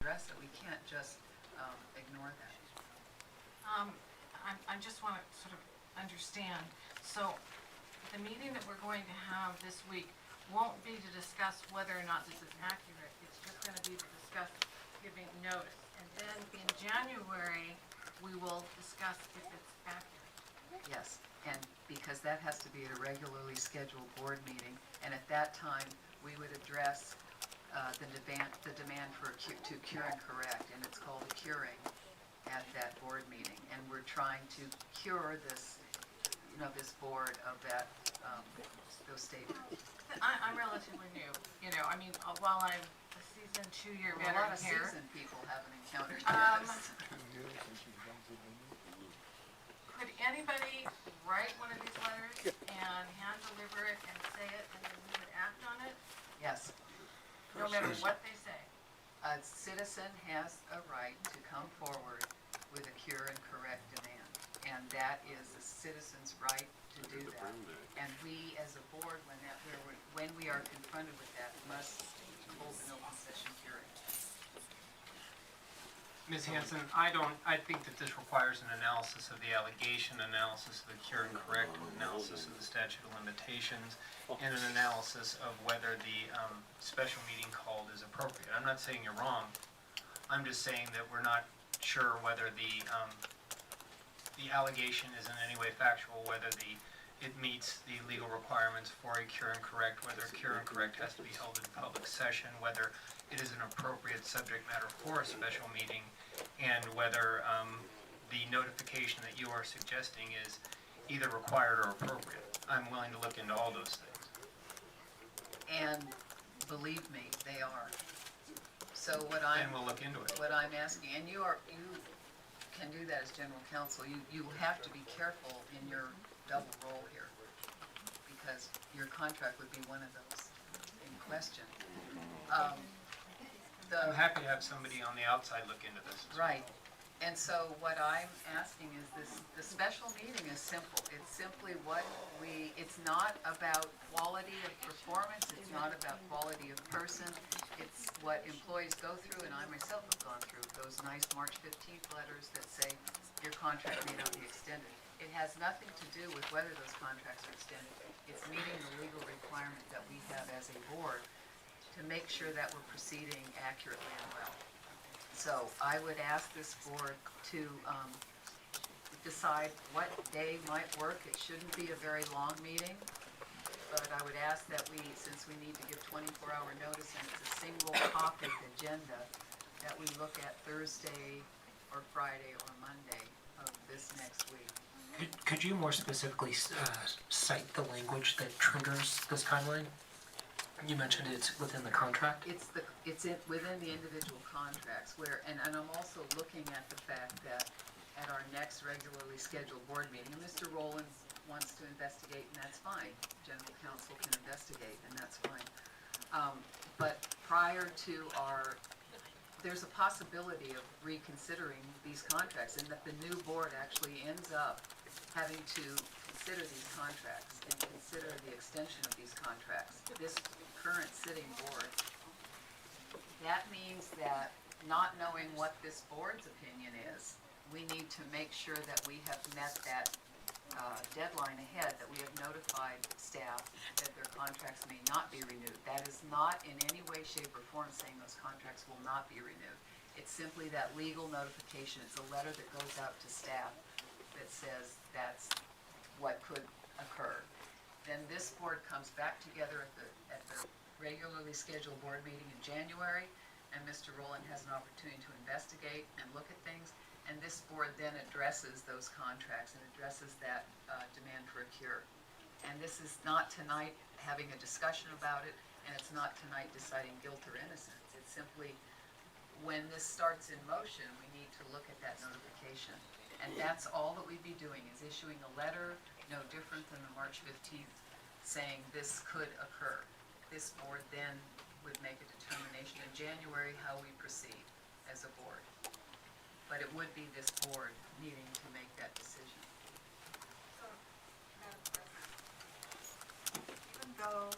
address it. We can't just ignore that. I just want to sort of understand. So the meeting that we're going to have this week won't be to discuss whether or not this is accurate. It's just going to be to discuss giving notice. And then in January, we will discuss if it's accurate. Yes, and because that has to be at a regularly scheduled board meeting, and at that time, we would address the demand for to cure and correct, and it's called a curing at that board meeting. And we're trying to cure this, this board of that, those statements. I'm relatively new, I mean, while I'm a seasoned 2-year Well, a lot veteran of here. seasoned people haven't encountered this. Could anybody write one of these letters and hand deliver it and say it, and then we would act on it, Yes, no matter what they say? a citizen has a right to come forward with a cure and correct demand, and that is a citizen's right to do that. And we, as a board, when we are confronted with that, must hold an open session hearing. Ms. Hanson, I think that this requires an analysis of the allegation, analysis of the cure and correct, analysis of the statute of limitations, and an analysis of whether the special meeting called is appropriate. I'm not saying you're wrong. I'm just saying that we're not sure whether the allegation is in any way factual, whether it meets the legal requirements for a cure and correct, whether a cure and correct has to be held in public session, whether it is an appropriate subject matter for a special meeting, and whether the notification that you are suggesting is either required or appropriate. I'm willing to look into all those things. And believe me, they are. So what I'm... And we'll look into it. What I'm asking, and you can do that as general counsel, you have to be careful in your double role here, because your contract would be one of those in question. I'm happy to have somebody on the outside look into this. Right. And so what I'm asking is the special meeting is simple. It's simply it's not about quality of performance, it's not about quality of person, it's what employees go through, and I myself have gone through those nice March 15th letters that say your contract may not be extended. It has nothing to do with whether those contracts are extended. It's meeting the legal requirement that we have as a board to make sure that we're proceeding accurately and well. So I would ask this board to decide what day might work. It shouldn't be a very long meeting, but I would ask that since we need to give 24-hour notice and it's a single topic agenda, that we look at Thursday or Friday or Monday of this next week. Could you more specifically cite the language that triggers this timeline? You mentioned it's within the contract. It's within the individual contracts and I'm also looking at the fact that at our next regularly scheduled board meeting, Mr. Rowlands wants to investigate, and that's fine. General counsel can investigate, and that's fine. But prior to there's a possibility of reconsidering these contracts, and that the new board actually ends up having to consider these contracts and consider the extension of these contracts. This current sitting board. That means that, not knowing what this board's opinion is, we need to make sure that we have met that deadline ahead, that we have notified staff that their contracts may not be renewed. That is not in any way, shape, or form saying those contracts will not be renewed. It's simply that legal notification. It's a letter that goes out to staff that says that's what could occur. Then this board comes back together at the regularly scheduled board meeting in January, and Mr. Rowland has an opportunity to investigate and look at things, and this board then addresses those contracts and addresses that demand for a cure. And this is not tonight having a discussion about it, and it's not tonight deciding guilt or innocence. It's simply, when this starts in motion, we need to look at that notification. And that's all that we'd be doing, is issuing a letter, no different than the March 15th, saying this could occur. This board then would make a determination in January how we proceed as a board. But it would be this board needing to make that decision. So, Madam President, even though